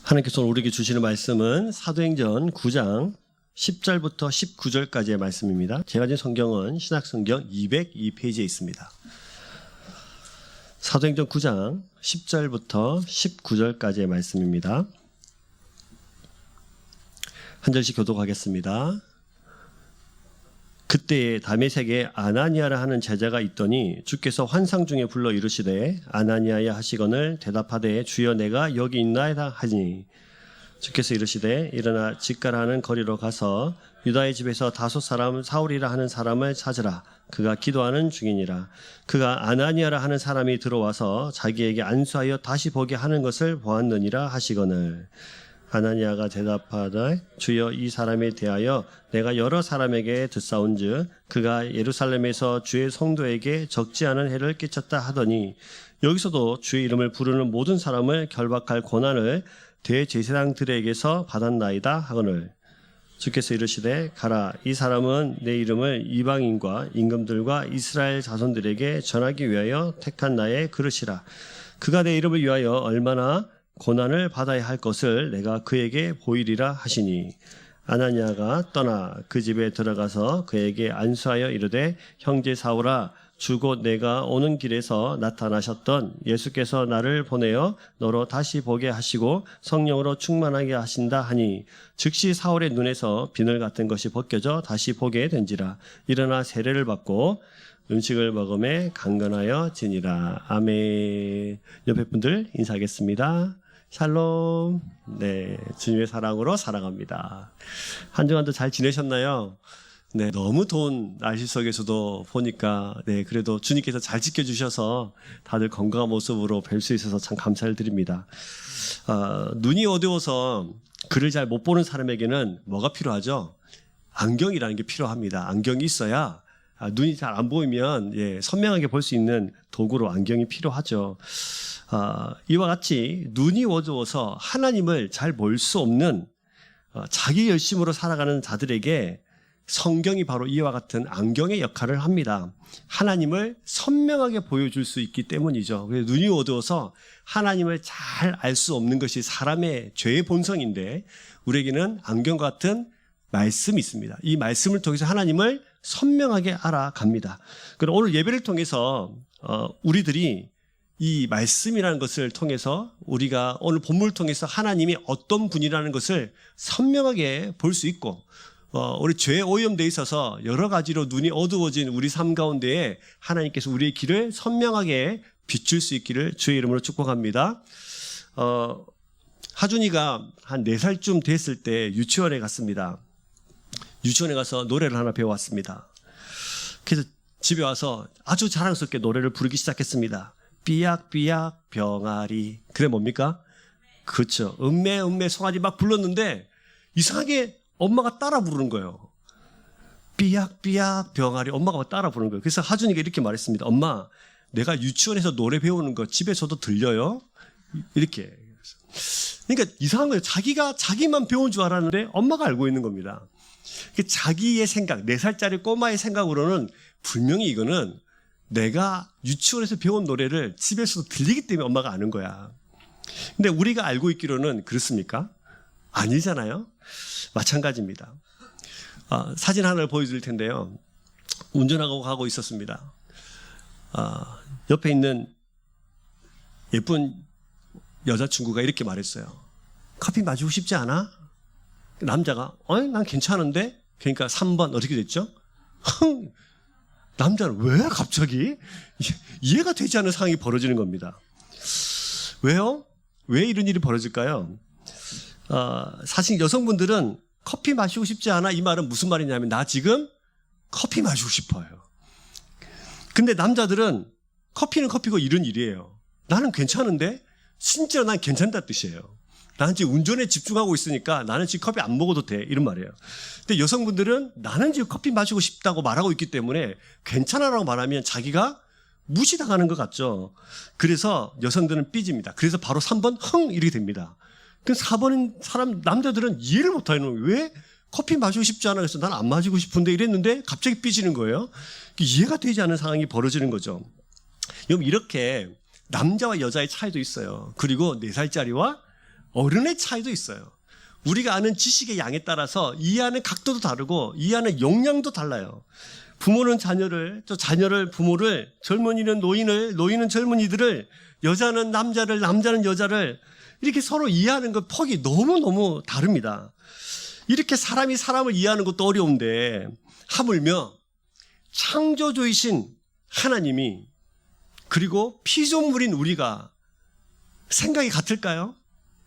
하나님께서 우리에게 주시는 말씀은 사도행전 9장 10절부터 19절까지의 말씀입니다. 제가 가진 성경은 신약성경 202페이지에 있습니다. 사도행전 9장 10절부터 19절까지의 말씀입니다. 한 절씩 교독하겠습니다. 그때에 다메섹에 아나니아라 하는 제자가 있더니 주께서 환상 중에 불러 이르시되 아나니아야 하시거늘 대답하되 주여 내가 여기 있나이다 하니 주께서 이르시되 일어나 집가라 하는 거리로 가서 유다의 집에서 다섯 사람 사울이라 하는 사람을 찾으라. 그가 기도하는 중이니라. 그가 아나니아라 하는 사람이 들어와서 자기에게 안수하여 다시 보게 하는 것을 보았느니라 하시거늘 아나니아가 대답하되 주여 이 사람에 대하여 내가 여러 사람에게 듣사온즉 그가 예루살렘에서 주의 성도에게 적지 않은 해를 끼쳤다 하더니 여기서도 주의 이름을 부르는 모든 사람을 결박할 권한을 대제사장들에게서 받았나이다 하거늘 주께서 이르시되 가라. 이 사람은 내 이름을 이방인과 임금들과 이스라엘 자손들에게 전하기 위하여 택한 나의 그릇이라. 그가 내 이름을 위하여 얼마나 고난을 받아야 할 것을 내가 그에게 보이리라 하시니 아나니아가 떠나 그 집에 들어가서 그에게 안수하여 이르되 형제 사울아 주 곧 내가 오는 길에서 나타나셨던 예수께서 나를 보내어 너로 다시 보게 하시고 성령으로 충만하게 하신다 하니 즉시 사울의 눈에서 비늘 같은 것이 벗겨져 다시 보게 된지라. 일어나 세례를 받고 음식을 먹음에 강건하여 지니라. 아멘. 옆에 분들 인사하겠습니다. 샬롬. 네, 주님의 사랑으로 살아갑니다. 한 주간도 잘 지내셨나요? 네, 너무 더운 날씨 속에서도 보니까 그래도 주님께서 잘 지켜주셔서 다들 건강한 모습으로 뵐 수 있어서 참 감사를 드립니다. 눈이 어두워서 글을 잘 못 보는 사람에게는 뭐가 필요하죠? 안경이라는 게 필요합니다. 안경이 있어야 눈이 잘 안 보이면 선명하게 볼 수 있는 도구로 안경이 필요하죠. 이와 같이 눈이 어두워서 하나님을 잘 볼 수 없는 자기 열심으로 살아가는 자들에게 성경이 바로 이와 같은 안경의 역할을 합니다. 하나님을 선명하게 보여줄 수 있기 때문이죠. 그래서 눈이 어두워서 하나님을 잘 알 수 없는 것이 사람의 죄의 본성인데 우리에게는 안경과 같은 말씀이 있습니다. 이 말씀을 통해서 하나님을 선명하게 알아갑니다. 그럼 오늘 예배를 통해서 우리들이 이 말씀이라는 것을 통해서 우리가 오늘 본문을 통해서 하나님이 어떤 분이라는 것을 선명하게 볼 수 있고 우리 죄에 오염되어 있어서 여러 가지로 눈이 어두워진 우리 삶 가운데에 하나님께서 우리의 길을 선명하게 비출 수 있기를 주의 이름으로 축복합니다. 하준이가 한 4살쯤 됐을 때 유치원에 갔습니다. 유치원에 가서 노래를 하나 배워왔습니다. 그래서 집에 와서 아주 자랑스럽게 노래를 부르기 시작했습니다. 삐약삐약 병아리. 그래 뭡니까? 그렇죠. 음메 송아지 막 불렀는데 이상하게 엄마가 따라 부르는 거예요. 삐약삐약 병아리. 엄마가 따라 부르는 거예요. 그래서 하준이가 이렇게 말했습니다. 엄마, 내가 유치원에서 노래 배우는 거 집에서도 들려요? 이렇게. 그러니까 이상한 거예요. 자기가 자기만 배운 줄 알았는데 엄마가 알고 있는 겁니다. 자기의 생각, 4살짜리 꼬마의 생각으로는 분명히 이거는 내가 유치원에서 배운 노래를 집에서도 들리기 때문에 엄마가 아는 거야. 근데 우리가 알고 있기로는 그렇습니까? 아니잖아요. 마찬가지입니다. 사진 하나를 보여드릴 텐데요. 운전하고 가고 있었습니다. 옆에 있는 예쁜 여자친구가 이렇게 말했어요. 커피 마시고 싶지 않아? 남자가 난 괜찮은데? 그러니까 3번 어떻게 됐죠? 남자는 왜 갑자기? 이해가 되지 않는 상황이 벌어지는 겁니다. 왜요? 왜 이런 일이 벌어질까요? 사실 여성분들은 커피 마시고 싶지 않아? 이 말은 무슨 말이냐면 나 지금 커피 마시고 싶어요. 근데 남자들은 커피는 커피고 이런 일이에요. 나는 괜찮은데? 진짜 난 괜찮다는 뜻이에요. 나는 지금 운전에 집중하고 있으니까 나는 지금 커피 안 먹어도 돼. 이런 말이에요. 근데 여성분들은 나는 지금 커피 마시고 싶다고 말하고 있기 때문에 괜찮아라고 말하면 자기가 무시당하는 것 같죠. 그래서 여성들은 삐집니다. 그래서 바로 3번 이렇게 됩니다. 그 4번 남자들은 이해를 못하는 거예요. 왜 커피 마시고 싶지 않아? 그래서 난 안 마시고 싶은데 이랬는데 갑자기 삐지는 거예요. 이해가 되지 않는 상황이 벌어지는 거죠. 여러분 이렇게 남자와 여자의 차이도 있어요. 그리고 4살짜리와 어른의 차이도 있어요. 우리가 아는 지식의 양에 따라서 이해하는 각도도 다르고 이해하는 역량도 달라요. 부모는 자녀를, 또 자녀를 부모를, 젊은이는 노인을, 노인은 젊은이들을, 여자는 남자를, 남자는 여자를 이렇게 서로 이해하는 그 폭이 너무너무 다릅니다. 이렇게 사람이 사람을 이해하는 것도 어려운데 하물며 창조주이신 하나님이 그리고 피조물인 우리가 생각이 같을까요?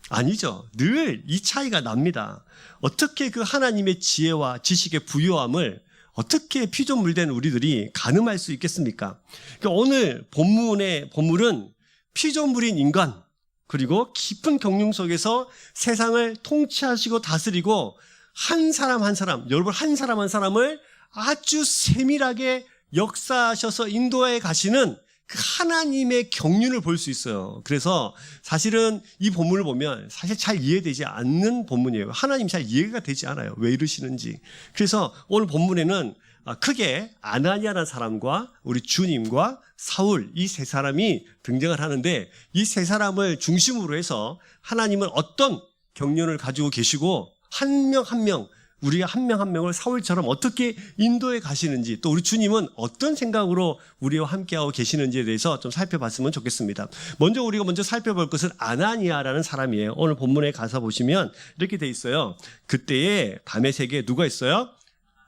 아니죠. 늘 이 차이가 납니다. 어떻게 그 하나님의 지혜와 지식의 부요함을 어떻게 피조물된 우리들이 가늠할 수 있겠습니까? 그러니까 오늘 본문은 피조물인 인간 그리고 깊은 경륜 속에서 세상을 통치하시고 다스리고 한 사람 한 사람, 여러분 한 사람 한 사람을 아주 세밀하게 역사하셔서 인도해 가시는 그 하나님의 경륜을 볼 수 있어요. 그래서 사실은 이 본문을 보면 사실 잘 이해되지 않는 본문이에요. 하나님 잘 이해가 되지 않아요. 왜 이러시는지. 그래서 오늘 본문에는 크게 아나니아라는 사람과 우리 주님과 사울 이 세 사람이 등장을 하는데 이 세 사람을 중심으로 해서 하나님은 어떤 경륜을 가지고 계시고 한 명 한 명 우리가 한 명 한 명을 사울처럼 어떻게 인도해 가시는지 또 우리 주님은 어떤 생각으로 우리와 함께하고 계시는지에 대해서 좀 살펴봤으면 좋겠습니다. 먼저 우리가 살펴볼 것은 아나니아라는 사람이에요. 오늘 본문에 가서 보시면 이렇게 돼 있어요. 그때에 다메섹에 누가 있어요?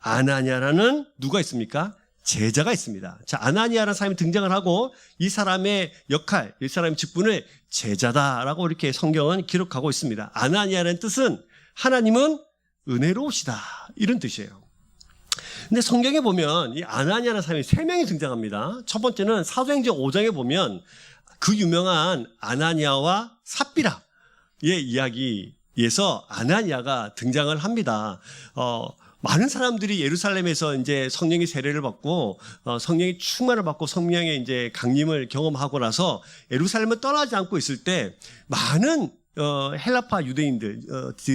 아나니아라는 누가 있습니까? 제자가 있습니다. 자, 아나니아라는 사람이 등장을 하고 이 사람의 역할, 이 사람의 직분을 제자다라고 이렇게 성경은 기록하고 있습니다. 아나니아라는 뜻은 하나님은 은혜로우시다 이런 뜻이에요. 근데 성경에 보면 이 아나니아라는 사람이 세 명이 등장합니다. 첫 번째는 사도행전 5장에 보면 그 유명한 아나니아와 삽비라의 이야기에서 아나니아가 등장을 합니다. 많은 사람들이 예루살렘에서 이제 성령의 세례를 받고 성령의 충만을 받고 성령의 이제 강림을 경험하고 나서 예루살렘을 떠나지 않고 있을 때 많은 헬라파 유대인들,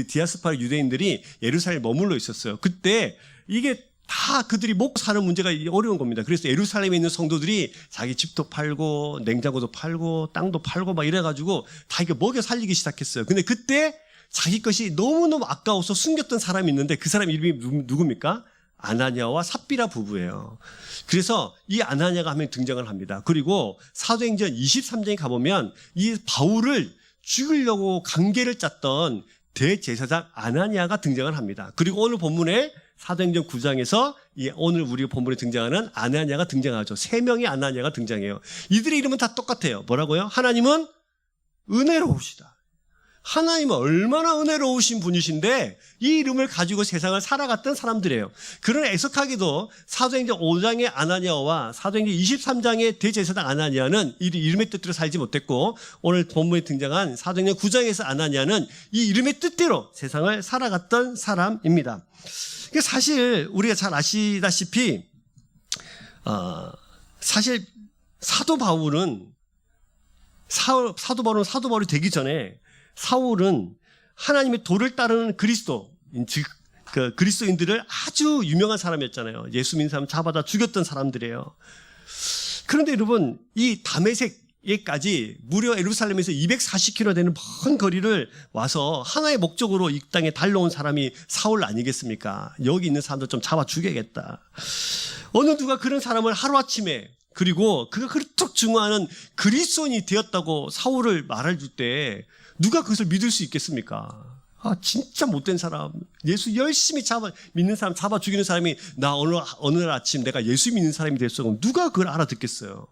디아스파라 유대인들이 예루살렘에 머물러 있었어요. 그때 이게 다 그들이 먹고 사는 문제가 어려운 겁니다. 그래서 예루살렘에 있는 성도들이 자기 집도 팔고 냉장고도 팔고 땅도 팔고 막 이래가지고 다 이게 먹여 살리기 시작했어요. 근데 그때 자기 것이 너무너무 아까워서 숨겼던 사람이 있는데 그 사람 이름이 누굽니까? 아나니아와 삽비라 부부예요. 그래서 이 아나니아가 한 명 등장을 합니다. 그리고 사도행전 23장에 가보면 이 바울을 죽이려고 관계를 짰던 대제사장 아나니아가 등장을 합니다. 그리고 오늘 본문에 사도행전 9장에서 오늘 우리 본문에 등장하는 아나니아가 등장하죠. 세 명의 아나니아가 등장해요. 이들의 이름은 다 똑같아요. 뭐라고요? 하나님은 은혜로우시다. 하나님은 얼마나 은혜로우신 분이신데 이 이름을 가지고 세상을 살아갔던 사람들이에요. 그러나 애석하게도 사도행전 5장의 아나니아와 사도행전 23장의 대제사장 아나니아는 이 이름의 뜻대로 살지 못했고 오늘 본문에 등장한 사도행전 9장에서 아나니아는 이 이름의 뜻대로 세상을 살아갔던 사람입니다. 사실 우리가 잘 아시다시피 사실 사도 바울은 사도 바울이 되기 전에 사울은 하나님의 도를 따르는 그리스도인, 즉 그 그리스도인들을 아주 유명한 사람이었잖아요. 예수 믿는 사람 잡아다 죽였던 사람들이에요. 그런데 여러분 이 다메섹에까지 무려 예루살렘에서 240km 되는 먼 거리를 와서 하나의 목적으로 이 땅에 달려온 사람이 사울 아니겠습니까? 여기 있는 사람들 좀 잡아 죽여야겠다. 어느 누가 그런 사람을 하루아침에 그리고 그가 그렇게 중요한 그리스도인이 되었다고 사울을 말할 때 누가 그것을 믿을 수 있겠습니까? 진짜 못된 사람, 예수 열심히 믿는 사람, 잡아 죽이는 사람이 나 어느 아침 내가 예수 믿는 사람이 됐어. 그럼 누가 그걸 알아듣겠어요?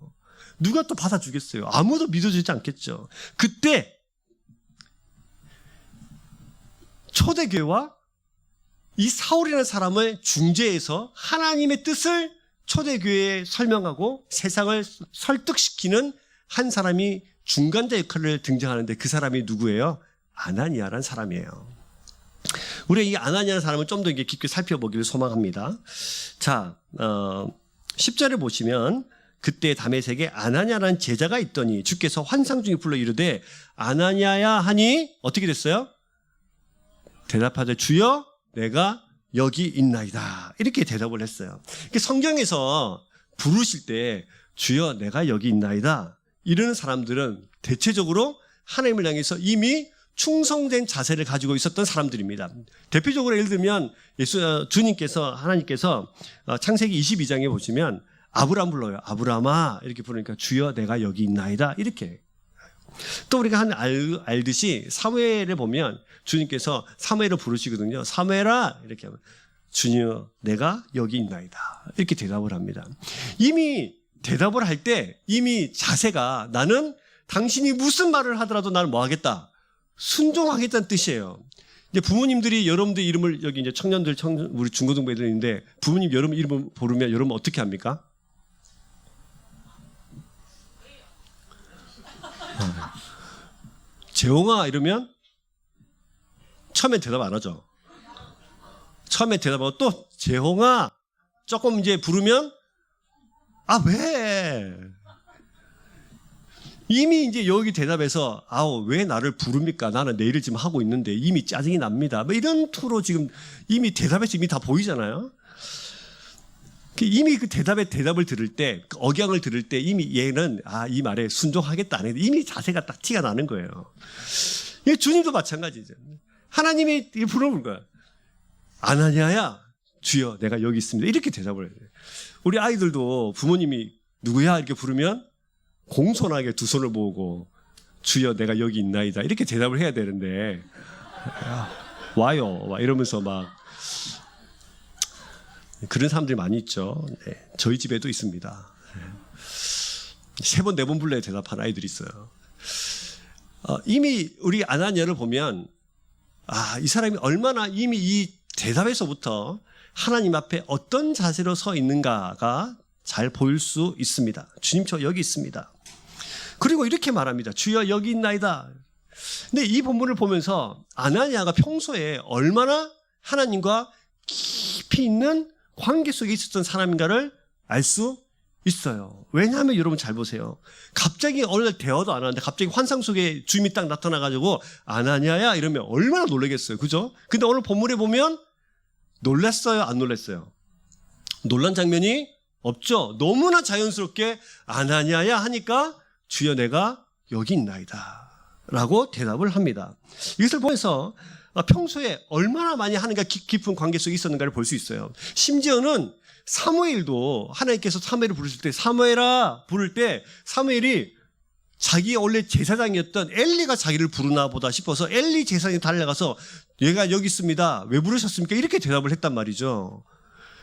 누가 또 받아주겠어요? 아무도 믿어주지 않겠죠. 그때 초대교회와 이 사울이라는 사람을 중재해서 하나님의 뜻을 초대교회에 설명하고 세상을 설득시키는 한 사람이 중간자 역할을 등장하는데 그 사람이 누구예요? 아나니아라는 사람이에요. 우리가 이 아나니아라는 사람을 좀 더 깊게 살펴보기를 소망합니다. 자, 10절을 보시면 그때 다메섹에 아나니아라는 제자가 있더니 주께서 환상 중에 불러 이르되 아나니아야 하니 어떻게 됐어요? 대답하되 주여 내가 여기 있나이다. 이렇게 대답을 했어요. 성경에서 부르실 때 주여 내가 여기 있나이다. 이러는 사람들은 대체적으로 하나님을 향해서 이미 충성된 자세를 가지고 있었던 사람들입니다. 대표적으로 예를 들면 주님께서 하나님께서 창세기 22장에 보시면 아브라함 불러요. 아브라함아 이렇게 부르니까 주여 내가 여기 있나이다 이렇게. 또 우리가 알듯이 사무엘을 보면 주님께서 사무엘을 부르시거든요. 사무엘아 이렇게 하면 주여 내가 여기 있나이다 이렇게 대답을 합니다. 이미 대답을 할 때 이미 자세가 나는 당신이 무슨 말을 하더라도 나는 뭐 하겠다? 순종하겠다는 뜻이에요. 이제 부모님들이 여러분들 이름을 여기 이제 청년들 우리 중고등부 애들 있는데 부모님 여러분 이름을 부르면 여러분 어떻게 합니까? 재홍아 이러면 처음엔 대답 안 하죠. 처음에 대답하고 또 재홍아 조금 이제 부르면 아 왜? 이미 이제 여기 대답해서 왜 나를 부릅니까? 나는 내 일을 지금 하고 있는데 이미 짜증이 납니다. 뭐 이런 투로 지금 이미 대답해서 이미 다 보이잖아요. 이미 그 대답을 들을 때 억양을 들을 때 이미 얘는 이 말에 순종하겠다 안 해. 이미 자세가 딱 티가 나는 거예요. 주님도 마찬가지죠. 하나님이 부르는 거야. 아나니아야 주여 내가 여기 있습니다. 이렇게 대답을 해요. 우리 아이들도 부모님이 누구야 이렇게 부르면 공손하게 두 손을 모으고 주여 내가 여기 있나이다 이렇게 대답을 해야 되는데 와요 이러면서 막 그런 사람들이 많이 있죠. 네, 저희 집에도 있습니다. 3번 4번 불러야 대답한 아이들이 있어요. 이미 우리 아나니아를 보면 이 사람이 얼마나 이미 이 대답에서부터 하나님 앞에 어떤 자세로 서 있는가가 잘 보일 수 있습니다. 주님 저 여기 있습니다. 그리고 이렇게 말합니다. 주여 여기 있나이다. 근데 이 본문을 보면서 아나니아가 평소에 얼마나 하나님과 깊이 있는 관계 속에 있었던 사람인가를 알 수 있어요. 왜냐하면 여러분 잘 보세요. 갑자기 어느 대화도 안 하는데 갑자기 환상 속에 주님이 딱 나타나가지고 아나니아야 이러면 얼마나 놀라겠어요. 그죠? 근데 오늘 본문에 보면 놀랐어요? 안 놀랐어요? 놀란 장면이 없죠. 너무나 자연스럽게 아나니아야 하니까 주여 내가 여기 있나이다 라고 대답을 합니다. 이것을 보면서 평소에 얼마나 많이 하나님과 깊은 관계 속에 있었는가를 볼 수 있어요. 심지어는 사무엘도 하나님께서 사무엘을 부르실 때 사무엘아 부를 때 사무엘이 자기 원래 제사장이었던 엘리가 자기를 부르나 보다 싶어서 엘리 제사장이 달려가서 얘가 여기 있습니다. 왜 부르셨습니까? 이렇게 대답을 했단 말이죠.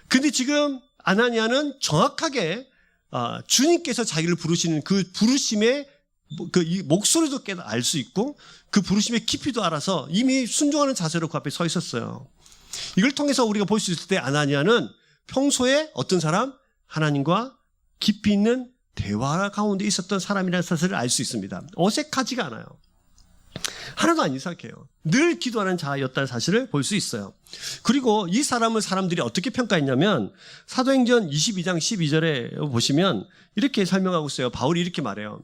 근데 지금 아나니아는 정확하게 주님께서 자기를 부르시는 그 부르심의 이 목소리도 알 수 있고 그 부르심의 깊이도 알아서 이미 순종하는 자세로 그 앞에 서 있었어요. 이걸 통해서 우리가 볼 수 있을 때 아나니아는 평소에 어떤 사람? 하나님과 깊이 있는 대화 가운데 있었던 사람이라는 사실을 알 수 있습니다. 어색하지가 않아요. 하나도 안 이상해요. 늘 기도하는 자였다는 사실을 볼 수 있어요. 그리고 이 사람을 사람들이 어떻게 평가했냐면 사도행전 22장 12절에 보시면 이렇게 설명하고 있어요. 바울이 이렇게 말해요.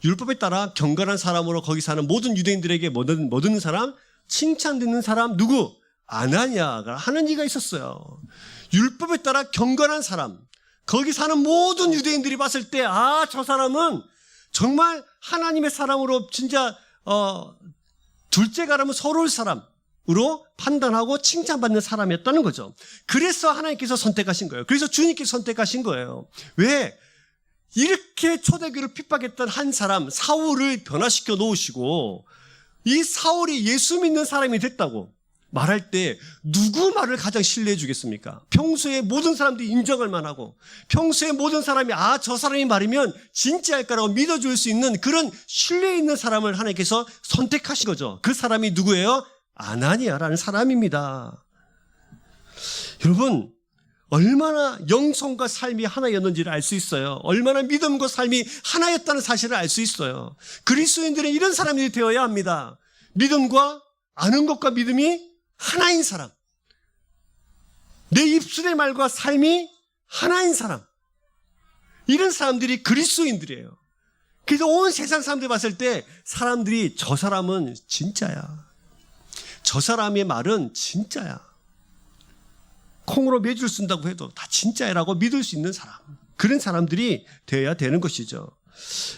율법에 따라 경건한 사람으로 거기 사는 모든 유대인들에게 뭐 듣는 사람? 칭찬 듣는 사람 누구? 아나니아가 하는 이가 있었어요. 율법에 따라 경건한 사람, 거기 사는 모든 유대인들이 봤을 때 저 사람은 정말 하나님의 사람으로 진짜 둘째 가라면 서러울 사람으로 판단하고 칭찬받는 사람이었다는 거죠. 그래서 하나님께서 선택하신 거예요. 그래서 주님께서 선택하신 거예요. 왜? 이렇게 초대교를 핍박했던 한 사람 사울을 변화시켜 놓으시고 이 사울이 예수 믿는 사람이 됐다고 말할 때 누구 말을 가장 신뢰해 주겠습니까? 평소에 모든 사람들이 인정할 만하고 평소에 모든 사람이 저 사람이 말이면 진짜일까라고 믿어줄 수 있는 그런 신뢰 있는 사람을 하나님께서 선택하신 거죠. 그 사람이 누구예요? 아나니아라는 사람입니다. 여러분 얼마나 영성과 삶이 하나였는지를 알 수 있어요. 얼마나 믿음과 삶이 하나였다는 사실을 알 수 있어요. 그리스도인들은 이런 사람이 되어야 합니다. 믿음과 아는 것과 믿음이 하나인 사람. 내 입술의 말과 삶이 하나인 사람. 이런 사람들이 그리스도인들이에요. 그래서 온 세상 사람들이 봤을 때 사람들이 저 사람은 진짜야. 저 사람의 말은 진짜야. 콩으로 매줄 쓴다고 해도 다 진짜라고 믿을 수 있는 사람. 그런 사람들이 되어야 되는 것이죠.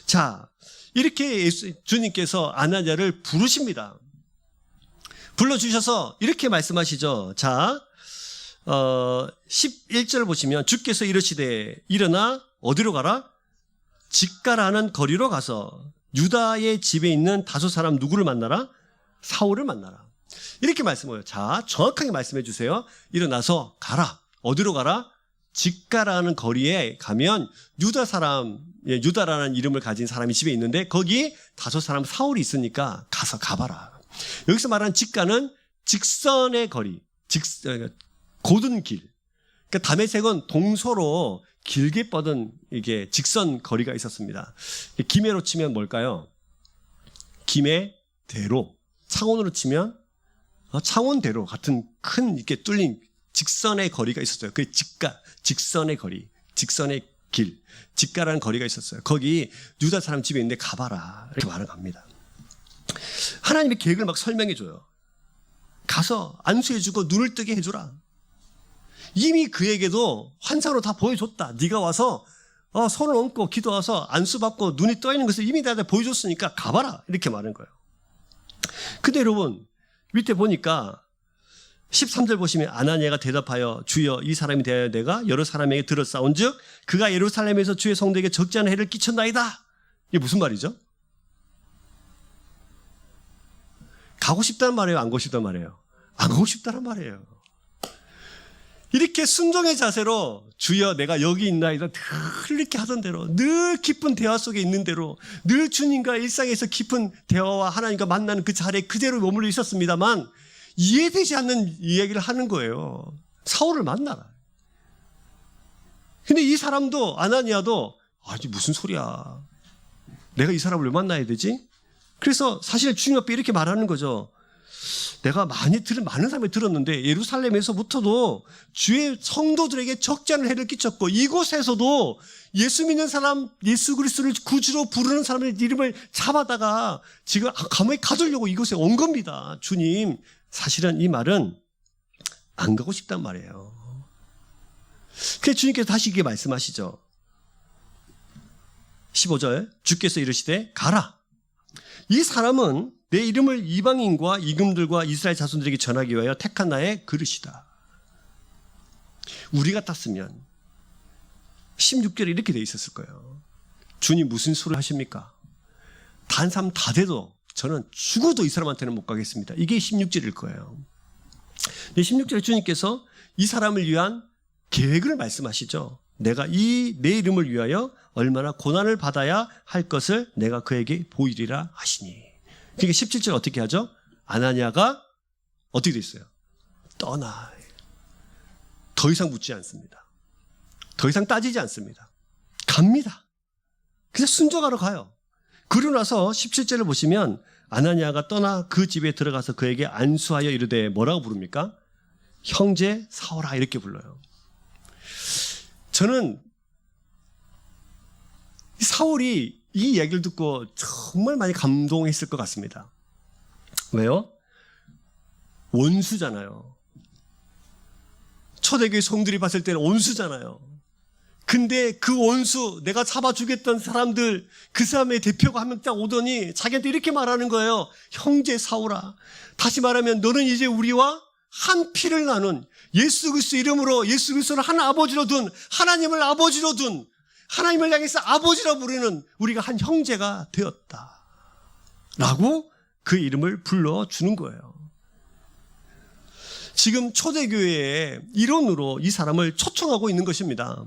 자, 이렇게 주님께서 아나니아를 부르십니다. 불러주셔서 이렇게 말씀하시죠. 자, 11절 보시면 주께서 이르시되 일어나 어디로 가라? 직가라는 거리로 가서 유다의 집에 있는 다섯 사람 누구를 만나라? 사울을 만나라. 이렇게 말씀해요. 자, 정확하게 말씀해 주세요. 일어나서 가라. 어디로 가라? 직가라는 거리에 가면 유다 사람, 유다라는 이름을 가진 사람이 집에 있는데 거기 다섯 사람 사울이 있으니까 가서 가봐라. 여기서 말하는 직가는 직선의 거리, 곧은 길. 그러니까 다메섹은 동서로 길게 뻗은 이게 직선 거리가 있었습니다. 김해로 치면 뭘까요? 김해대로. 창원으로 치면 창원대로 같은 큰 이렇게 뚫린 직선의 거리가 있었어요. 그 직가, 직선의 거리, 직선의 길, 직가라는 거리가 있었어요. 거기 유다 사람 집에 있는데 가봐라. 이렇게 말을 합니다. 하나님의 계획을 막 설명해줘요. 가서 안수해주고 눈을 뜨게 해주라. 이미 그에게도 환상으로 다 보여줬다. 네가 와서 손을 얹고 기도와서 안수받고 눈이 떠있는 것을 이미 다 보여줬으니까 가봐라. 이렇게 말한 거예요. 근데 여러분 밑에 보니까 13절 보시면 아나니아가 대답하여 주여 이 사람이 대하여 내가 여러 사람에게 들었사온즉 그가 예루살렘에서 주의 성도에게 적지 않은 해를 끼쳤나이다. 이게 무슨 말이죠? 가고 싶다는 말이에요? 안 가고 싶다는 말이에요? 안 가고 싶다는 말이에요. 이렇게 순종의 자세로 주여 내가 여기 있나이다 늘 이렇게 하던 대로 늘 깊은 대화 속에 있는 대로 늘 주님과 일상에서 깊은 대화와 하나님과 만나는 그 자리에 그대로 머물러 있었습니다만 이해되지 않는 이야기를 하는 거예요. 사울을 만나라. 근데 이 사람도 아나니아도 아니 무슨 소리야. 내가 이 사람을 왜 만나야 되지? 그래서 사실 주님 앞에 이렇게 말하는 거죠. 내가 많은 사람이 들었는데 예루살렘에서부터도 주의 성도들에게 적지 않은 해를 끼쳤고 이곳에서도 예수 믿는 사람, 예수 그리스도를 구주로 부르는 사람의 이름을 잡아다가 지금 감옥에 가두려고 이곳에 온 겁니다. 주님, 사실은 이 말은 안 가고 싶단 말이에요. 그래서 주님께서 다시 이게 말씀하시죠. 15절 주께서 이르시되 가라. 이 사람은 내 이름을 이방인과 이금들과 이스라엘 자손들에게 전하기 위하여 택한 나의 그릇이다. 우리 같았으면 16절에 이렇게 돼 있었을 거예요. 주님 무슨 소리 하십니까? 단 사람 다 돼도 저는 죽어도 이 사람한테는 못 가겠습니다. 이게 16절일 거예요. 16절에 주님께서 이 사람을 위한 계획을 말씀하시죠. 내가 내 이름을 위하여 얼마나 고난을 받아야 할 것을 내가 그에게 보이리라 하시니. 그러니까 17절 어떻게 하죠? 아나니아가 어떻게 됐어요? 떠나. 더 이상 묻지 않습니다. 더 이상 따지지 않습니다. 갑니다. 그냥 순종하러 가요. 그러고 나서 17절을 보시면 아나니아가 떠나 그 집에 들어가서 그에게 안수하여 이르되 뭐라고 부릅니까? 형제 사오라 이렇게 불러요. 저는 사울이 이 얘기를 듣고 정말 많이 감동했을 것 같습니다. 왜요? 원수잖아요. 초대교회 성들이 봤을 때는 원수잖아요. 근데 그 원수, 내가 잡아주겠던 사람들, 그 사람의 대표가 한 명 딱 오더니 자기한테 이렇게 말하는 거예요. 형제 사울아. 다시 말하면 너는 이제 우리와 한 피를 나눈 예수 그리스도 이름으로 예수 그리스도를 한 아버지로 둔 하나님을 아버지로 둔 하나님을 향해서 아버지라 부르는 우리가 한 형제가 되었다. 라고 그 이름을 불러주는 거예요. 지금 초대교회의 일원으로 이 사람을 초청하고 있는 것입니다.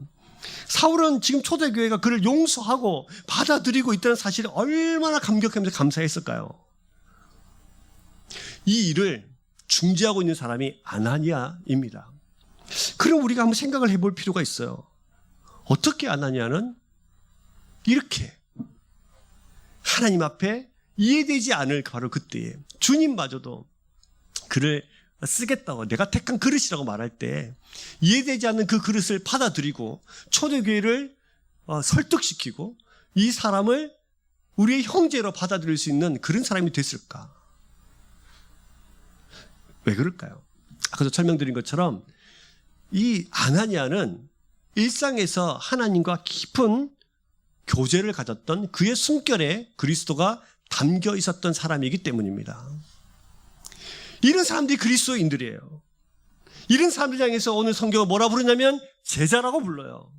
사울은 지금 초대교회가 그를 용서하고 받아들이고 있다는 사실에 얼마나 감격하면서 감사했을까요? 이 일을 중재하고 있는 사람이 아나니아입니다. 그럼 우리가 한번 생각을 해볼 필요가 있어요. 어떻게 아나니아는 이렇게 하나님 앞에 이해되지 않을 바로 그때에 주님마저도 그를 쓰겠다고 내가 택한 그릇이라고 말할 때 이해되지 않는 그 그릇을 받아들이고 초대교회를 설득시키고 이 사람을 우리의 형제로 받아들일 수 있는 그런 사람이 됐을까? 왜 그럴까요? 아까도 설명드린 것처럼 이 아나니아는 일상에서 하나님과 깊은 교제를 가졌던 그의 숨결에 그리스도가 담겨 있었던 사람이기 때문입니다. 이런 사람들이 그리스도인들이에요. 이런 사람들 향해서 오늘 성경을 뭐라 부르냐면 제자라고 불러요.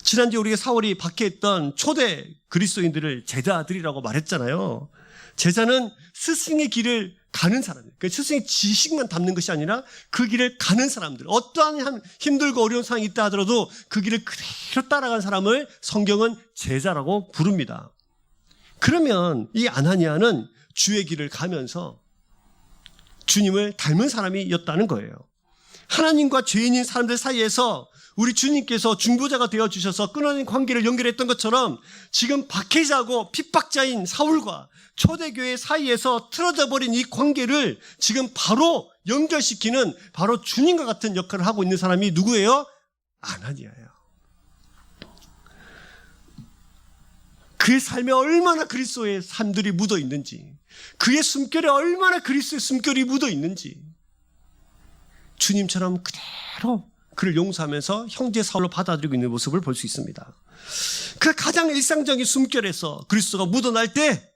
지난주에 우리가 4월이 박해했던 초대 그리스도인들을 제자들이라고 말했잖아요. 제자는 스승의 길을 가는 사람이에요. 그러니까 스승의 지식만 담는 것이 아니라 그 길을 가는 사람들, 어떠한 힘들고 어려운 상황이 있다 하더라도 그 길을 그대로 따라간 사람을 성경은 제자라고 부릅니다. 그러면 이 아나니아는 주의 길을 가면서 주님을 닮은 사람이었다는 거예요. 하나님과 죄인인 사람들 사이에서 우리 주님께서 중보자가 되어주셔서 끊어진 관계를 연결했던 것처럼 지금 박해자고 핍박자인 사울과 초대교회 사이에서 틀어져 버린 이 관계를 지금 바로 연결시키는 바로 주님과 같은 역할을 하고 있는 사람이 누구예요? 아나니아예요. 그의 삶에 얼마나 그리스도의 삶들이 묻어 있는지, 그의 숨결에 얼마나 그리스도의 숨결이 묻어 있는지, 주님처럼 그대로 그를 용서하면서 형제 사울로 받아들이고 있는 모습을 볼 수 있습니다. 그 가장 일상적인 숨결에서 그리스도가 묻어날 때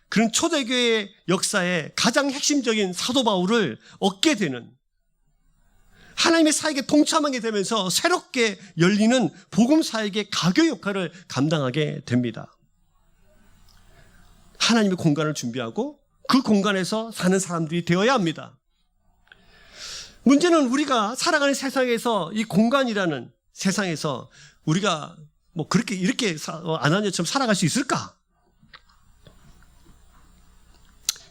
그런 초대교회의 역사에 가장 핵심적인 사도 바울을 얻게 되는, 하나님의 사역에 동참하게 되면서 새롭게 열리는 복음 사역의 가교 역할을 감당하게 됩니다. 하나님의 공간을 준비하고 그 공간에서 사는 사람들이 되어야 합니다. 문제는 우리가 살아가는 세상에서 이 공간이라는 세상에서 우리가 뭐 그렇게 이렇게 아나니아처럼 살아갈 수 있을까?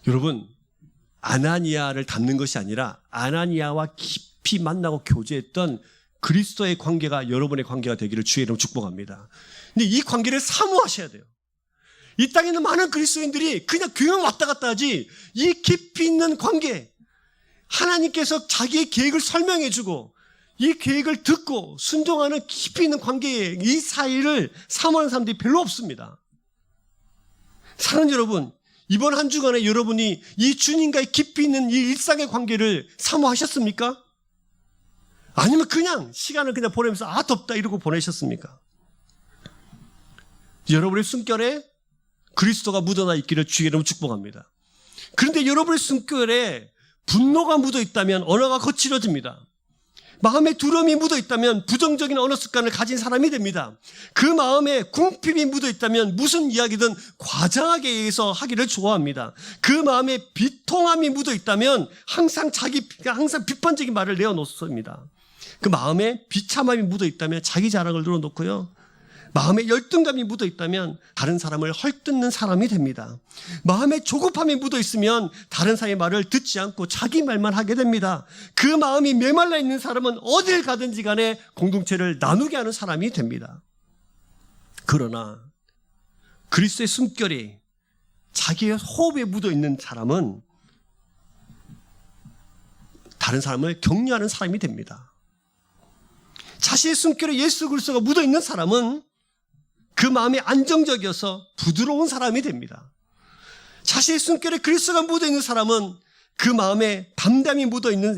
여러분, 아나니아를 닮는 것이 아니라 아나니아와 깊이 만나고 교제했던 그리스도의 관계가 여러분의 관계가 되기를 주의 이름으로 축복합니다. 근데 이 관계를 사모하셔야 돼요. 이 땅에 있는 많은 그리스도인들이 그냥 교회만 왔다 갔다 하지, 이 깊이 있는 관계, 하나님께서 자기의 계획을 설명해주고 이 계획을 듣고 순종하는 깊이 있는 관계에 이 사이를 사모하는 사람들이 별로 없습니다. 사랑하는 여러분, 이번 한 주간에 여러분이 이 주님과의 깊이 있는 이 일상의 관계를 사모하셨습니까? 아니면 그냥 시간을 그냥 보내면서 아 덥다 이러고 보내셨습니까? 여러분의 숨결에 그리스도가 묻어나 있기를 주의 이름으로 축복합니다. 그런데 여러분의 숨결에 분노가 묻어 있다면 언어가 거칠어집니다. 마음에 두려움이 묻어 있다면 부정적인 언어 습관을 가진 사람이 됩니다. 그 마음에 궁핍이 묻어 있다면 무슨 이야기든 과장하게 의해서 하기를 좋아합니다. 그 마음에 비통함이 묻어 있다면 항상 비판적인 말을 내어놓습니다. 그 마음에 비참함이 묻어 있다면 자기 자랑을 늘어놓고요. 마음에 열등감이 묻어 있다면 다른 사람을 헐뜯는 사람이 됩니다. 마음에 조급함이 묻어 있으면 다른 사람의 말을 듣지 않고 자기 말만 하게 됩니다. 그 마음이 메말라 있는 사람은 어딜 가든지 간에 공동체를 나누게 하는 사람이 됩니다. 그러나 그리스도의 숨결이 자기의 호흡에 묻어 있는 사람은 다른 사람을 격려하는 사람이 됩니다. 자신의 숨결에 예수 그리스도가 묻어 있는 사람은 그 마음이 안정적이어서 부드러운 사람이 됩니다. 자신의 숨결에 그리스도가 묻어있는 사람은 그 마음에 담담이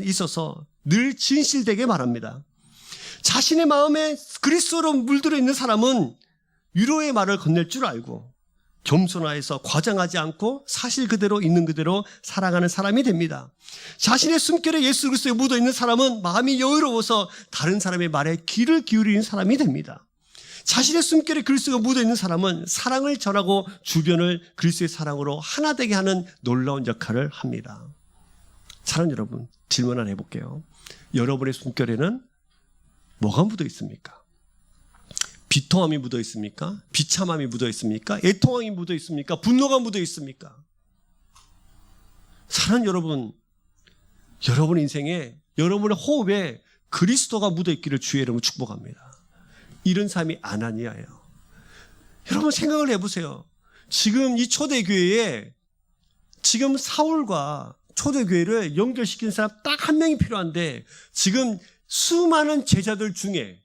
있어서 늘 진실되게 말합니다. 자신의 마음에 그리스도로 물들어 있는 사람은 위로의 말을 건넬 줄 알고 겸손하여서 과장하지 않고 사실 그대로 있는 그대로 살아가는 사람이 됩니다. 자신의 숨결에 예수 그리스도에 묻어있는 사람은 마음이 여유로워서 다른 사람의 말에 귀를 기울이는 사람이 됩니다. 자신의 숨결에 그리스도가 묻어있는 사람은 사랑을 전하고 주변을 그리스도의 사랑으로 하나 되게 하는 놀라운 역할을 합니다. 사랑하는 여러분, 질문 하나 해볼게요. 여러분의 숨결에는 뭐가 묻어 있습니까? 비통함이 묻어 있습니까? 비참함이 묻어 있습니까? 애통함이 묻어 있습니까? 분노가 묻어 있습니까? 사랑하는 여러분, 여러분 인생에, 여러분의 호흡에 그리스도가 묻어 있기를 주의 이름으로 축복합니다. 이런 사람이 아나니아예요. 여러분 생각을 해보세요. 지금 이 초대교회에 지금 사울과 초대교회를 연결시키는 사람 딱 한 명이 필요한데 지금 수많은 제자들 중에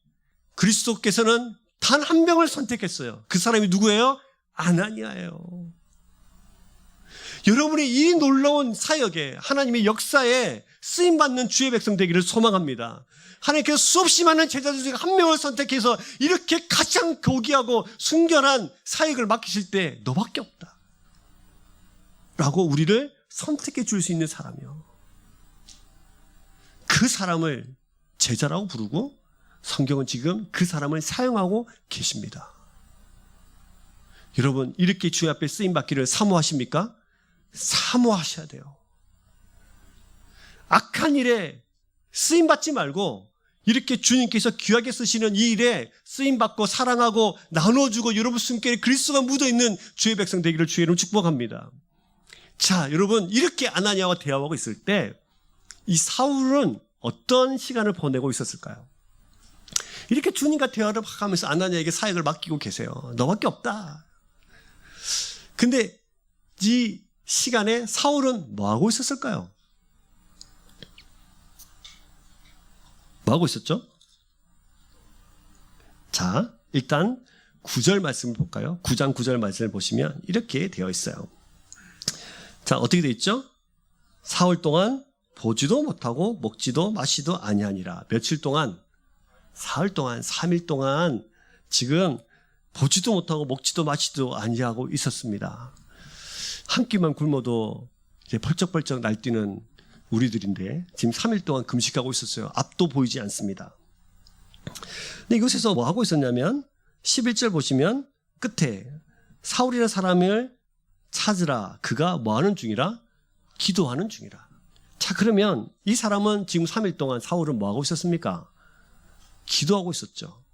그리스도께서는 단 한 명을 선택했어요. 그 사람이 누구예요? 아나니아예요. 여러분의 이 놀라운 사역에 하나님의 역사에 쓰임받는 주의 백성 되기를 소망합니다. 하나님께서 수없이 많은 제자들 중에 한 명을 선택해서 이렇게 가장 고귀하고 순결한 사역을 맡기실 때 너밖에 없다 라고 우리를 선택해 줄 수 있는 사람이요. 그 사람을 제자라고 부르고 성경은 지금 그 사람을 사용하고 계십니다. 여러분, 이렇게 주의 앞에 쓰임받기를 사모하십니까? 사모하셔야 돼요. 악한 일에 쓰임받지 말고 이렇게 주님께서 귀하게 쓰시는 이 일에 쓰임받고 사랑하고 나눠주고 여러분 숨결에 그리스도가 묻어있는 주의 백성 되기를 주의 이름으로 축복합니다. 자, 여러분, 이렇게 아나니아와 대화하고 있을 때 이 사울은 어떤 시간을 보내고 있었을까요? 이렇게 주님과 대화를 하면서 아나니아에게 사역을 맡기고 계세요. 너밖에 없다. 근데 이 시간에 사울은 뭐 하고 있었을까요? 뭐 하고 있었죠? 자, 일단 9절 말씀을 볼까요? 9장 9절 말씀을 보시면 이렇게 되어 있어요. 자, 어떻게 되어 있죠? 사흘 동안 보지도 못하고 먹지도 마시도 아니하니라. 며칠 동안? 사흘 동안, 3일 동안 지금 보지도 못하고 먹지도 마시지도 아니하고 있었습니다. 한 끼만 굶어도 이제 펄쩍펄쩍 날뛰는 우리들인데 지금 3일 동안 금식하고 있었어요. 앞도 보이지 않습니다. 근데 이곳에서 뭐 하고 있었냐면 11절 보시면 끝에 사울이라는 사람을 찾으라. 그가 뭐 하는 중이라? 기도하는 중이라. 자, 그러면 이 사람은 지금 3일 동안 사울은 뭐 하고 있었습니까? 기도하고 있었죠.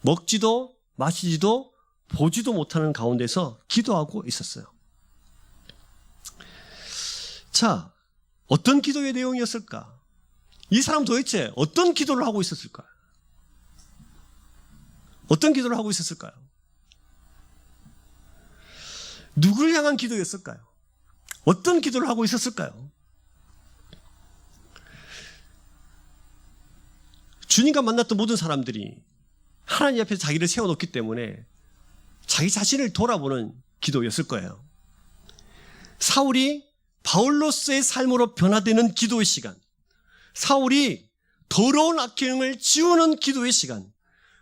먹지도 마시지도 보지도 못하는 가운데서 기도하고 있었어요. 자, 어떤 기도의 내용이었을까? 이 사람 도대체 어떤 기도를 하고 있었을까? 어떤 기도를 하고 있었을까요? 누굴 향한 기도였을까요? 어떤 기도를 하고 있었을까요? 주님과 만났던 모든 사람들이 하나님 앞에 자기를 세워놓기 때문에 자기 자신을 돌아보는 기도였을 거예요. 사울이 바울로서의 삶으로 변화되는 기도의 시간, 사울이 더러운 악행을 지우는 기도의 시간,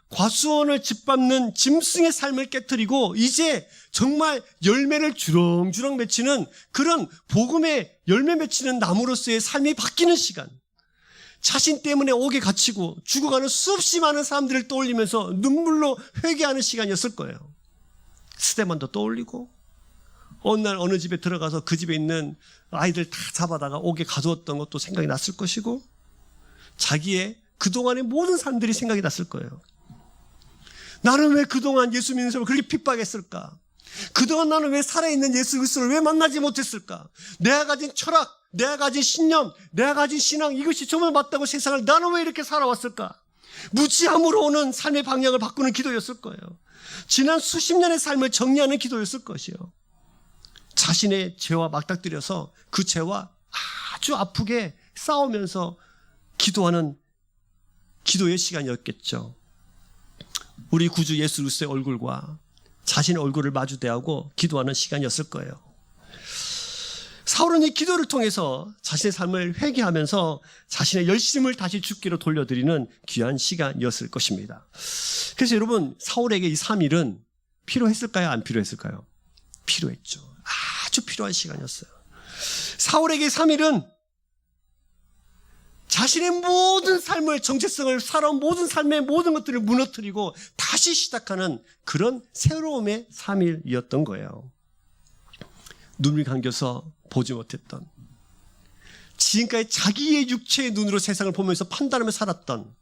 과수원을 짓밟는 짐승의 삶을 깨트리고 이제 정말 열매를 주렁주렁 맺히는 그런 복음의 열매 맺히는 나무로서의 삶이 바뀌는 시간, 자신 때문에 옥에 갇히고 죽어가는 수없이 많은 사람들을 떠올리면서 눈물로 회개하는 시간이었을 거예요. 스데반도 떠올리고 어느 날 어느 집에 들어가서 그 집에 있는 아이들 다 잡아다가 옥에 가두었던 것도 생각이 났을 것이고 자기의 그동안의 모든 삶들이 생각이 났을 거예요. 나는 왜 그동안 예수 믿는 사람을 그렇게 핍박했을까? 그동안 나는 왜 살아있는 예수 그리스도를 왜 만나지 못했을까? 내가 가진 철학, 내가 가진 신념, 내가 가진 신앙, 이것이 정말 맞다고 세상을 나는 왜 이렇게 살아왔을까? 무지함으로 오는 삶의 방향을 바꾸는 기도였을 거예요. 지난 수십 년의 삶을 정리하는 기도였을 것이요. 자신의 죄와 맞닥뜨려서 그 죄와 아주 아프게 싸우면서 기도하는 기도의 시간이었겠죠. 우리 구주 예수 그리스도의 얼굴과 자신의 얼굴을 마주대하고 기도하는 시간이었을 거예요. 사울은 이 기도를 통해서 자신의 삶을 회개하면서 자신의 열심을 다시 주께로 돌려드리는 귀한 시간이었을 것입니다. 그래서 여러분, 사울에게 이 3일은 필요했을까요? 안 필요했을까요? 필요했죠. 아주 필요한 시간이었어요. 사울에게 3일은 자신의 모든 삶을, 정체성을, 살아온 모든 삶의 모든 것들을 무너뜨리고 다시 시작하는 그런 새로움의 3일이었던 거예요. 눈을 감겨서 보지 못했던, 지금까지 자기의 육체의 눈으로 세상을 보면서 판단하며 살았던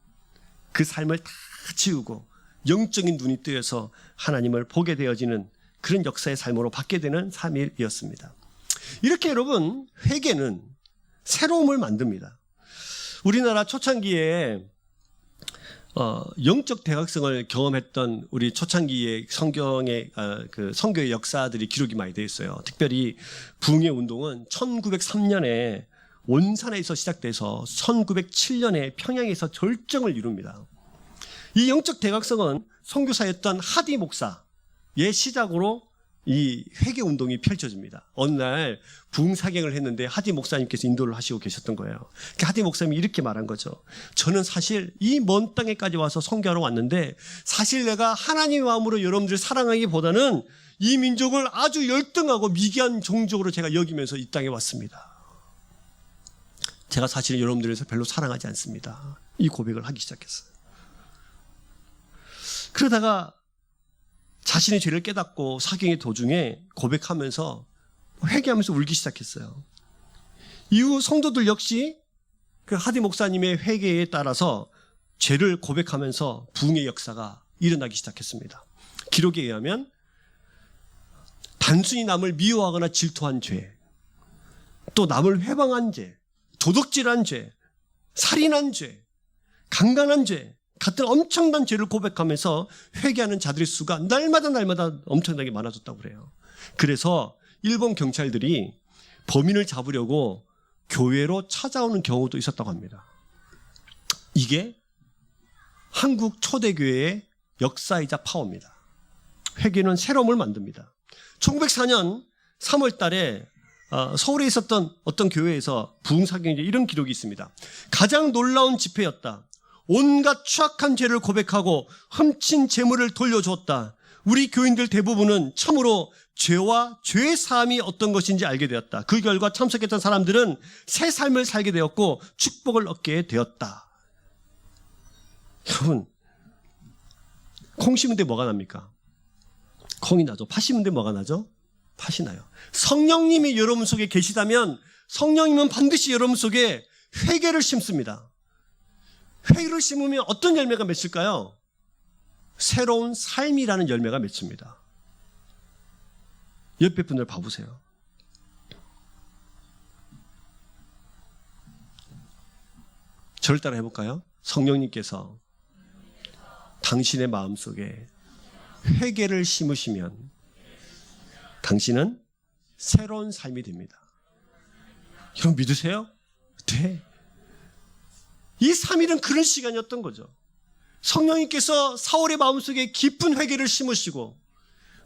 그 삶을 다 지우고 영적인 눈이 뜨여서 하나님을 보게 되어지는 그런 역사의 삶으로 받게 되는 3일이었습니다. 이렇게 여러분, 회개는 새로움을 만듭니다. 우리나라 초창기에 영적 대각성을 경험했던 우리 초창기의 성경의 그 선교의 역사들이 기록이 많이 되어 있어요. 특별히 부흥의 운동은 1903년에 온산에서 시작돼서 1907년에 평양에서 절정을 이룹니다. 이 영적 대각성은 선교사였던 하디 목사의 시작으로 이 회개 운동이 펼쳐집니다. 어느 날 부흥 사경을 했는데 하디 목사님께서 인도를 하시고 계셨던 거예요. 하디 목사님이 이렇게 말한 거죠. 저는 사실 이 먼 땅에까지 와서 선교하러 왔는데 사실 내가 하나님의 마음으로 여러분들을 사랑하기보다는 이 민족을 아주 열등하고 미개한 종족으로 제가 여기면서 이 땅에 왔습니다. 제가 사실은 여러분들을 별로 사랑하지 않습니다. 이 고백을 하기 시작했어요. 그러다가 자신의 죄를 깨닫고 사경의 도중에 고백하면서 회개하면서 울기 시작했어요. 이후 성도들 역시 그 하디 목사님의 회개에 따라서 죄를 고백하면서 부흥의 역사가 일어나기 시작했습니다. 기록에 의하면 단순히 남을 미워하거나 질투한 죄, 또 남을 회방한 죄, 도둑질한 죄, 살인한 죄, 강간한 죄 같은 엄청난 죄를 고백하면서 회개하는 자들의 수가 날마다 엄청나게 많아졌다고 그래요. 그래서 일본 경찰들이 범인을 잡으려고 교회로 찾아오는 경우도 있었다고 합니다. 이게 한국 초대교회의 역사이자 파워입니다. 회개는 새로움을 만듭니다. 1904년 3월 달에 서울에 있었던 어떤 교회에서 부흥사경에 이런 기록이 있습니다. 가장 놀라운 집회였다. 온갖 추악한 죄를 고백하고 훔친 재물을 돌려주었다. 우리 교인들 대부분은 참으로 죄와 죄의 사함이 어떤 것인지 알게 되었다. 그 결과 참석했던 사람들은 새 삶을 살게 되었고 축복을 얻게 되었다. 여러분, 콩 심은 데 뭐가 납니까? 콩이 나죠. 팥 심은 데 뭐가 나죠? 팥이 나요. 성령님이 여러분 속에 계시다면 성령님은 반드시 여러분 속에 회개를 심습니다. 회개를 심으면 어떤 열매가 맺힐까요? 새로운 삶이라는 열매가 맺힙니다. 옆에 분들 봐보세요. 저를 따라 해볼까요? 성령님께서 당신의 마음속에 회개를 심으시면 당신은 새로운 삶이 됩니다. 여러분 믿으세요? 네. 이 3일은 그런 시간이었던 거죠. 성령님께서 사울의 마음속에 깊은 회개를 심으시고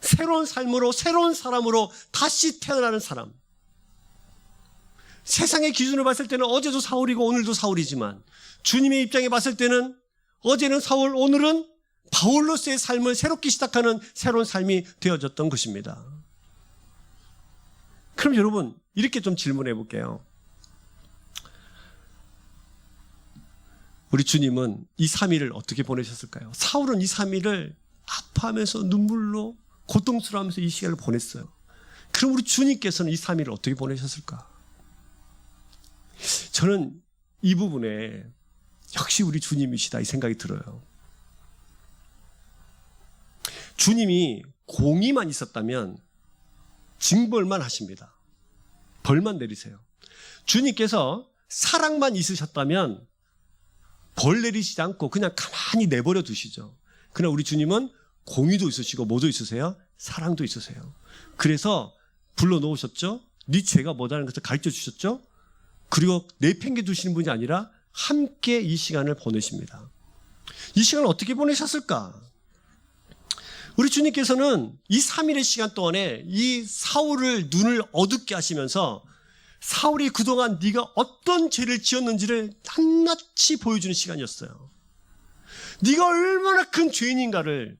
새로운 삶으로, 새로운 사람으로 다시 태어나는 사람. 세상의 기준으로 봤을 때는 어제도 사울이고 오늘도 사울이지만 주님의 입장에 봤을 때는 어제는 사울, 오늘은 바울로서의 삶을 새롭게 시작하는 새로운 삶이 되어졌던 것입니다. 그럼 여러분 이렇게 좀 질문해 볼게요. 우리 주님은 이 3일을 어떻게 보내셨을까요? 사울은 이 3일을 아파하면서 눈물로 고통스러워하면서 이 시간을 보냈어요. 그럼 우리 주님께서는 이 3일을 어떻게 보내셨을까? 저는 이 부분에 역시 우리 주님이시다 이 생각이 들어요. 주님이 공의만 있었다면 징벌만 하십니다. 벌만 내리세요. 주님께서 사랑만 있으셨다면 벌 내리시지 않고 그냥 가만히 내버려 두시죠. 그러나 우리 주님은 공의도 있으시고 뭐도 있으세요? 사랑도 있으세요. 그래서 불러놓으셨죠. 네 죄가 뭐다는 것을 가르쳐 주셨죠. 그리고 내팽개 두시는 분이 아니라 함께 이 시간을 보내십니다. 이 시간을 어떻게 보내셨을까? 우리 주님께서는 이 3일의 시간 동안에 이 사울을 눈을 어둡게 하시면서 사울이 그동안 네가 어떤 죄를 지었는지를 낱낱이 보여주는 시간이었어요. 네가 얼마나 큰 죄인인가를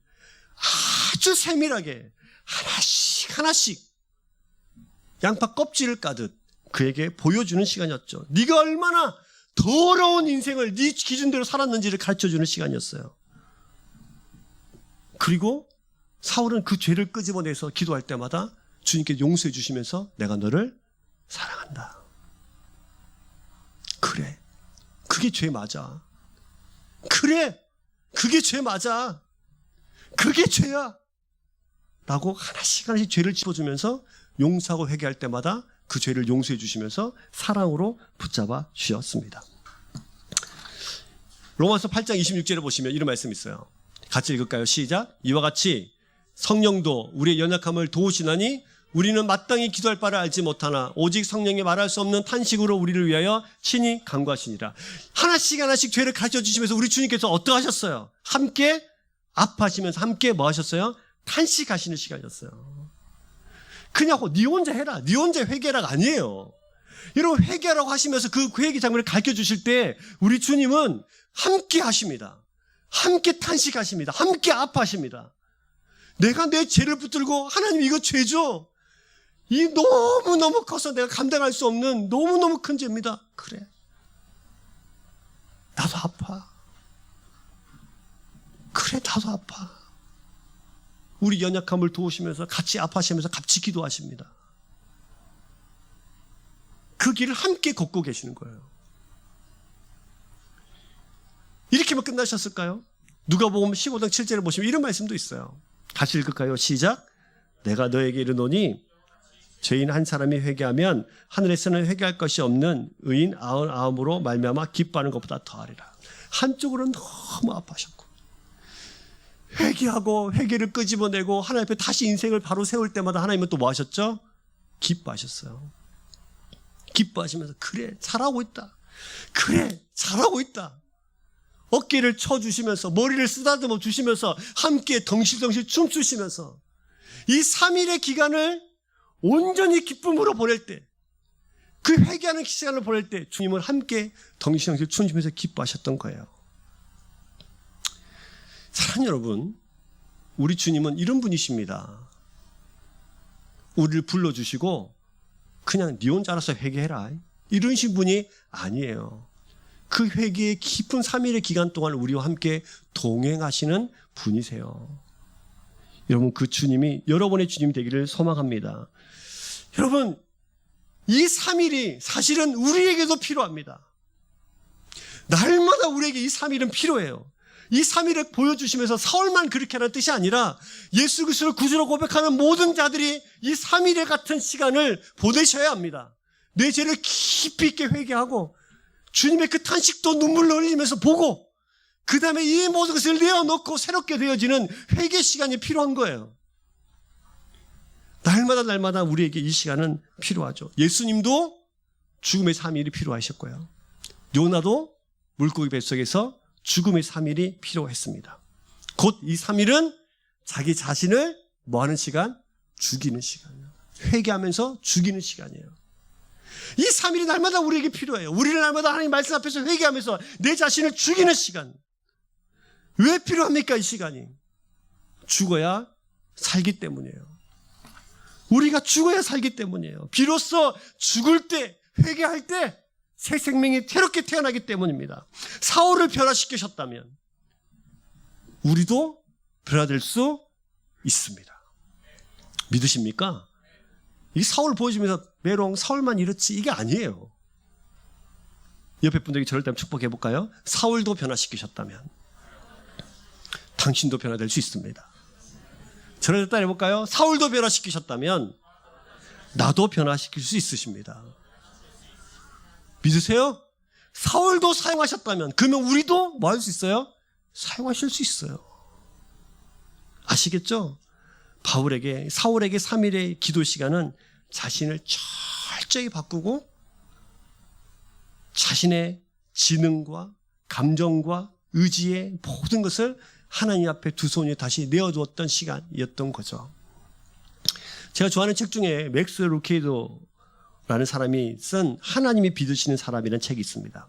아주 세밀하게 하나씩 양파 껍질을 까듯 그에게 보여주는 시간이었죠. 네가 얼마나 더러운 인생을 네 기준대로 살았는지를 가르쳐주는 시간이었어요. 그리고 사울은 그 죄를 끄집어내서 기도할 때마다 주님께 용서해 주시면서 내가 너를 사랑한다. 그래, 그게 죄 맞아. 그래, 그게 죄 맞아. 그게 죄야. 라고 하나씩 죄를 짚어주면서 용서하고 회개할 때마다 그 죄를 용서해 주시면서 사랑으로 붙잡아 주셨습니다. 로마서 8장 26절에 보시면 이런 말씀이 있어요. 같이 읽을까요? 시작. 이와 같이 성령도 우리의 연약함을 도우시나니 우리는 마땅히 기도할 바를 알지 못하나 오직 성령이 말할 수 없는 탄식으로 우리를 위하여 친히 간구하시니라. 하나씩 죄를 가르쳐 주시면서 우리 주님께서 어떠하셨어요? 함께 아파하시면서 함께 뭐 하셨어요? 탄식하시는 시간이었어요. 그냥 네 혼자 해라, 네 혼자 회개라가 아니에요. 여러분 회개라고 하시면서 그 회개 장면을 가르쳐 주실 때 우리 주님은 함께 하십니다. 함께 탄식하십니다. 함께 아파하십니다. 내가 내 죄를 붙들고 하나님 이거 죄죠. 이 너무너무 커서 내가 감당할 수 없는 너무너무 큰 죄입니다. 그래. 나도 아파. 그래, 나도 아파. 우리 연약함을 도우시면서 같이 아파하시면서 같이 기도하십니다. 그 길을 함께 걷고 계시는 거예요. 이렇게만 끝나셨을까요? 누가복음 15장 7절을 보시면 이런 말씀도 있어요. 같이 읽을까요? 시작. 내가 너에게 이르노니 죄인 한 사람이 회개하면 하늘에서는 회개할 것이 없는 의인 99으로 말미암아 기뻐하는 것보다 더하리라. 한쪽으로는 너무 아파하셨고 회개하고 회개를 끄집어내고 하나님 앞에 다시 인생을 바로 세울 때마다 하나님은 또 뭐 하셨죠? 기뻐하셨어요. 기뻐하시면서 그래 잘하고 있다. 그래 잘하고 있다. 어깨를 쳐주시면서 머리를 쓰다듬어 주시면서 함께 덩실덩실 춤추시면서 이 3일의 기간을 온전히 기쁨으로 보낼 때, 그 회개하는 시간을 보낼 때 주님을 함께 덩실덩실 춤추면서 기뻐하셨던 거예요. 사랑하는 여러분, 우리 주님은 이런 분이십니다. 우리를 불러주시고 그냥 네 혼자 알아서 회개해라 이러신 분이 아니에요. 그 회개의 깊은 3일의 기간 동안 우리와 함께 동행하시는 분이세요. 여러분, 그 주님이 여러분의 주님이 되기를 소망합니다. 여러분, 이 3일이 사실은 우리에게도 필요합니다. 날마다 우리에게 이 3일은 필요해요. 이 3일을 보여주시면서 사울만 그렇게 하는 뜻이 아니라 예수 그리스도를 구주로 고백하는 모든 자들이 이 3일의 같은 시간을 보내셔야 합니다. 내 죄를 깊이 있게 회개하고 주님의 그 탄식도 눈물로 흘리면서 보고 그 다음에 이 모든 것을 내어놓고 새롭게 되어지는 회개 시간이 필요한 거예요. 날마다 우리에게 이 시간은 필요하죠. 예수님도 죽음의 3일이 필요하셨고요. 요나도 물고기 뱃속에서 죽음의 3일이 필요했습니다. 곧 이 3일은 자기 자신을 뭐하는 시간? 죽이는 시간이에요. 회개하면서 죽이는 시간이에요. 이 3일이 날마다 우리에게 필요해요. 우리를 날마다 하나님 말씀 앞에서 회개하면서 내 자신을 죽이는 시간. 왜 필요합니까? 이 시간이 죽어야 살기 때문이에요. 우리가 죽어야 살기 때문이에요. 비로소 죽을 때, 회개할 때 새 생명이 새롭게 태어나기 때문입니다. 사울을 변화시키셨다면 우리도 변화될 수 있습니다. 믿으십니까? 이 사울 보여주면서 메롱 사울만 이렇지 이게 아니에요. 옆에 분들에게 저를 때 축복해 볼까요? 사울도 변화시키셨다면 당신도 변화될 수 있습니다. 저를 따라 해볼까요? 사울도 변화시키셨다면 나도 변화시킬 수 있으십니다. 믿으세요? 사울도 사용하셨다면 그러면 우리도 뭐 할 수 있어요? 사용하실 수 있어요. 아시겠죠? 사울에게 3일의 기도 시간은 자신을 철저히 바꾸고 자신의 지능과 감정과 의지의 모든 것을 하나님 앞에 두 손에 다시 내어두었던 시간이었던 거죠. 제가 좋아하는 책 중에 맥스 루케이도라는 사람이 쓴 하나님이 믿으시는 사람이라는 책이 있습니다.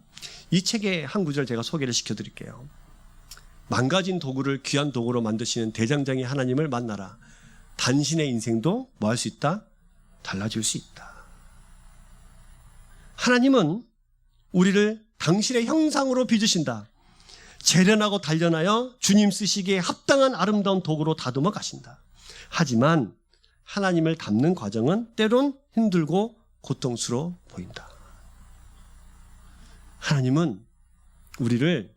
이 책의 한 구절 제가 소개를 시켜드릴게요. 망가진 도구를 귀한 도구로 만드시는 대장장이 하나님을 만나라. 당신의 인생도 뭐 할 수 있다? 달라질 수 있다. 하나님은 우리를 당신의 형상으로 빚으신다. 재련하고 단련하여 주님 쓰시기에 합당한 아름다운 도구로 다듬어 가신다. 하지만 하나님을 닮는 과정은 때론 힘들고 고통스러워 보인다. 하나님은 우리를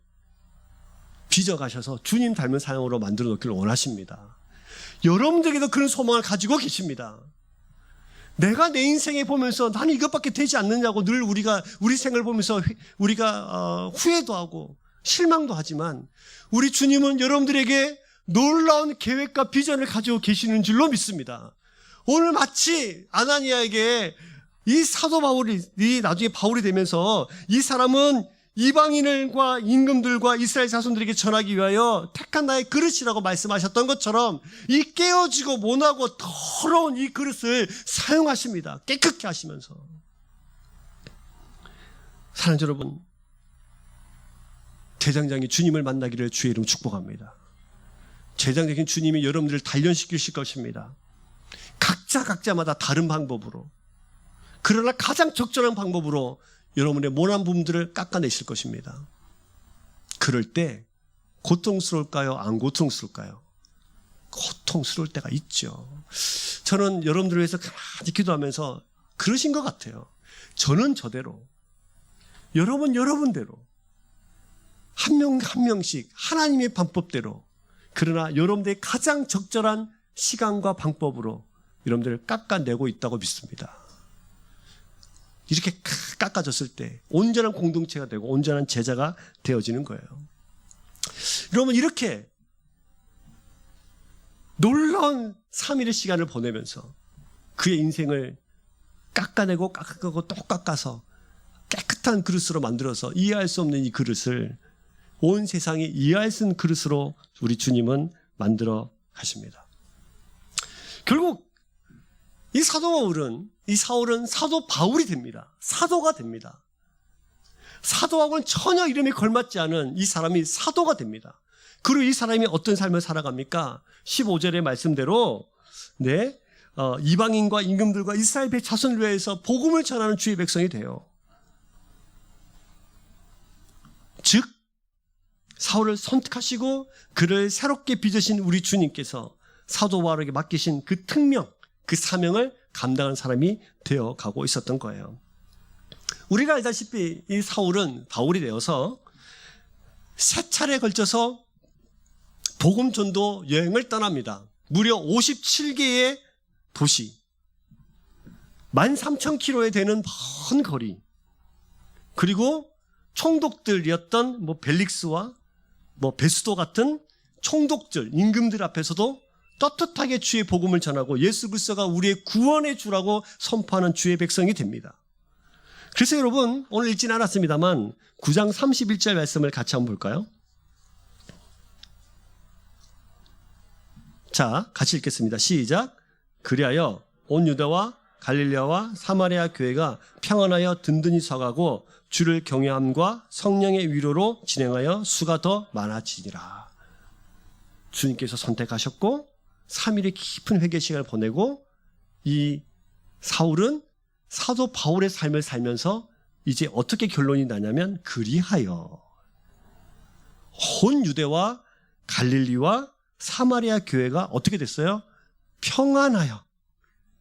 빚어가셔서 주님 닮은 사람으로 만들어 놓기를 원하십니다. 여러분들에게도 그런 소망을 가지고 계십니다. 내가 내 인생에 보면서 나는 이것밖에 되지 않느냐고 늘 우리 생을 보면서 우리가 후회도 하고 실망도 하지만 우리 주님은 여러분들에게 놀라운 계획과 비전을 가지고 계시는 줄로 믿습니다. 오늘 마치 아나니아에게 이 사도 바울이 나중에 바울이 되면서 이 사람은 이방인과 임금들과 이스라엘 자손들에게 전하기 위하여 택한 나의 그릇이라고 말씀하셨던 것처럼 이 깨어지고 모나고 더러운 이 그릇을 사용하십니다. 깨끗게 하시면서. 사랑하는 여러분, 대장장이 주님을 만나기를 주의 이름 축복합니다. 재장되신 주님이 여러분들을 단련시키실 것입니다. 각자마다 다른 방법으로, 그러나 가장 적절한 방법으로 여러분의 모난 부분들을 깎아내실 것입니다. 그럴 때 고통스러울까요? 안 고통스러울까요? 고통스러울 때가 있죠. 저는 여러분들을 위해서 가만히 기도하면서 그러신 것 같아요. 저는 저대로, 여러분 여러분대로, 한 명 한 명씩 하나님의 방법대로, 그러나 여러분들의 가장 적절한 시간과 방법으로 여러분들을 깎아내고 있다고 믿습니다. 이렇게 깎아졌을 때 온전한 공동체가 되고 온전한 제자가 되어지는 거예요. 여러분, 이렇게 놀라운 3일의 시간을 보내면서 그의 인생을 깎아내고 또 깎아서 깨끗한 그릇으로 만들어서 이해할 수 없는 이 그릇을 온 세상이 이해할 수 있는 그릇으로 우리 주님은 만들어 가십니다. 결국 이 사울은 사도 바울이 됩니다. 사도가 됩니다. 사도하고는 전혀 이름이 걸맞지 않은 이 사람이 사도가 됩니다. 그리고 이 사람이 어떤 삶을 살아갑니까? 15절의 말씀대로 이방인과 임금들과 이스라엘 자손을 위해서 복음을 전하는 주의 백성이 돼요. 즉 사울을 선택하시고 그를 새롭게 빚으신 우리 주님께서 사도 바울에게 맡기신 그 특명, 그 사명을 감당한 사람이 되어가고 있었던 거예요. 우리가 알다시피 이 사울은 바울이 되어서 세 차례에 걸쳐서 복음 전도 여행을 떠납니다. 무려 57개의 도시, 13,000km에 되는 먼 거리, 그리고 총독들이었던 벨릭스와 베스도 같은 총독들, 임금들 앞에서도 떳떳하게 주의 복음을 전하고 예수 그리스도가 우리의 구원의 주라고 선포하는 주의 백성이 됩니다. 그래서 여러분, 오늘 읽지는 않았습니다만 9장 31절 말씀을 같이 한번 볼까요? 자, 같이 읽겠습니다. 시작. 그리하여 온 유다와 갈릴리아와 사마리아 교회가 평안하여 든든히 서가고 주를 경외함과 성령의 위로로 진행하여 수가 더 많아지니라. 주님께서 선택하셨고 3일의 깊은 회개 시간을 보내고 이 사울은 사도 바울의 삶을 살면서 이제 어떻게 결론이 나냐면, 그리하여 온 유대와 갈릴리와 사마리아 교회가 어떻게 됐어요? 평안하여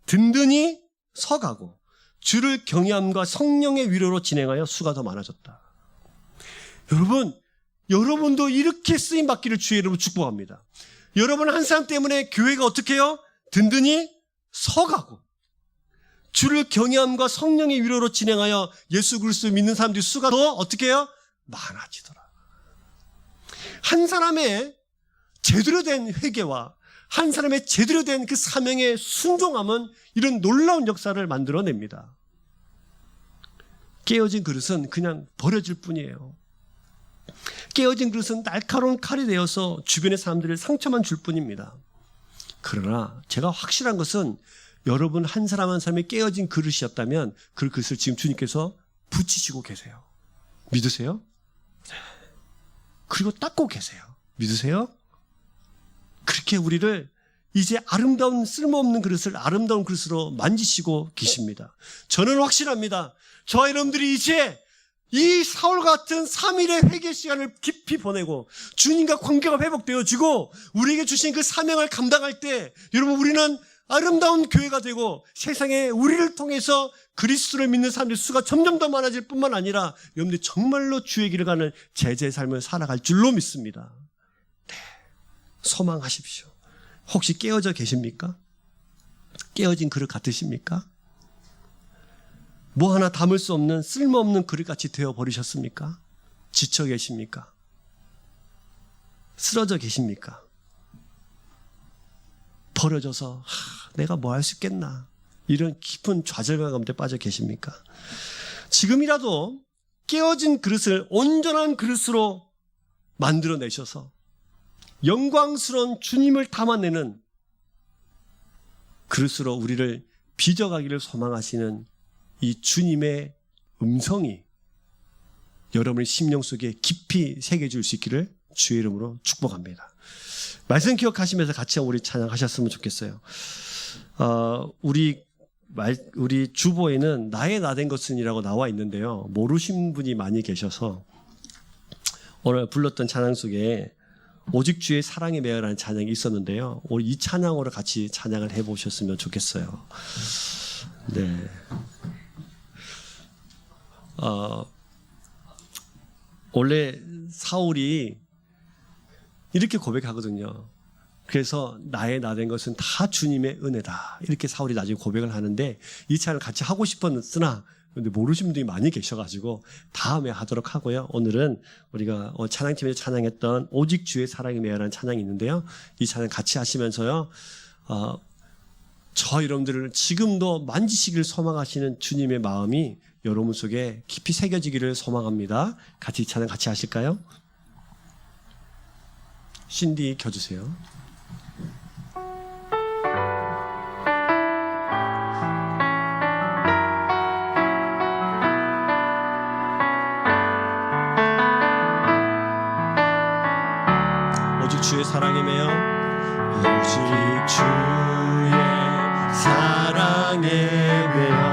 든든히 서가고 주를 경외함과 성령의 위로로 진행하여 수가 더 많아졌다. 여러분도 이렇게 쓰임받기를 주의 이름으로 축복합니다. 여러분 한 사람 때문에 교회가 어떻게 해요? 든든히 서가고 주를 경외함과 성령의 위로로 진행하여 예수 그리스도 믿는 사람들이 수가 더 어떻게 해요? 많아지더라. 한 사람의 제대로 된 회개와 한 사람의 제대로 된 그 사명의 순종함은 이런 놀라운 역사를 만들어냅니다. 깨어진 그릇은 그냥 버려질 뿐이에요. 깨어진 그릇은 날카로운 칼이 되어서 주변의 사람들을 상처만 줄 뿐입니다. 그러나 제가 확실한 것은 여러분 한 사람 한 사람이 깨어진 그릇이었다면 그 그릇을 지금 주님께서 붙이시고 계세요. 믿으세요? 그리고 닦고 계세요. 믿으세요? 그렇게 우리를 이제 아름다운 쓸모없는 그릇을 아름다운 그릇으로 만지시고 계십니다. 저는 확실합니다. 저와 여러분들이 이제 이 사울 같은 3일의 회개 시간을 깊이 보내고 주님과 관계가 회복되어지고 우리에게 주신 그 사명을 감당할 때 여러분 우리는 아름다운 교회가 되고 세상에 우리를 통해서 그리스도를 믿는 사람들의 수가 점점 더 많아질 뿐만 아니라 여러분들이 정말로 주의 길을 가는 제자의 삶을 살아갈 줄로 믿습니다. 네, 소망하십시오. 혹시 깨어져 계십니까? 깨어진 그릇 같으십니까? 뭐 하나 담을 수 없는 쓸모없는 그릇같이 되어버리셨습니까? 지쳐 계십니까? 쓰러져 계십니까? 버려져서 내가 뭐 할 수 있겠나, 이런 깊은 좌절감 가운데 빠져 계십니까? 지금이라도 깨어진 그릇을 온전한 그릇으로 만들어내셔서 영광스러운 주님을 담아내는 그릇으로 우리를 빚어가기를 소망하시는 이 주님의 음성이 여러분의 심령 속에 깊이 새겨줄 수 있기를 주의 이름으로 축복합니다. 말씀 기억하시면서 같이 우리 찬양하셨으면 좋겠어요. 우리 주보에는 나의 나된 것은이라고 나와 있는데요. 모르신 분이 많이 계셔서 오늘 불렀던 찬양 속에 오직 주의 사랑에 매여라는 찬양이 있었는데요. 오늘 이 찬양으로 같이 찬양을 해보셨으면 좋겠어요. 네. 원래 사울이 이렇게 고백하거든요. 그래서 나의 나된 것은 다 주님의 은혜다. 이렇게 사울이 나중에 고백을 하는데 이 찬양을 같이 하고 싶었으나 근데 모르시는 분들이 많이 계셔가지고 다음에 하도록 하고요. 오늘은 우리가 찬양팀에서 찬양했던 오직 주의 사랑에 매여라는 찬양이 있는데요. 이 찬양 같이 하시면서요. 저 여러분들을 지금도 만지시기를 소망하시는 주님의 마음이 여러분 속에 깊이 새겨지기를 소망합니다. 같이 이 찬양 같이 하실까요? 신디 켜주세요. 오직 주의 사랑에 매여 오직 주의 사랑에 매여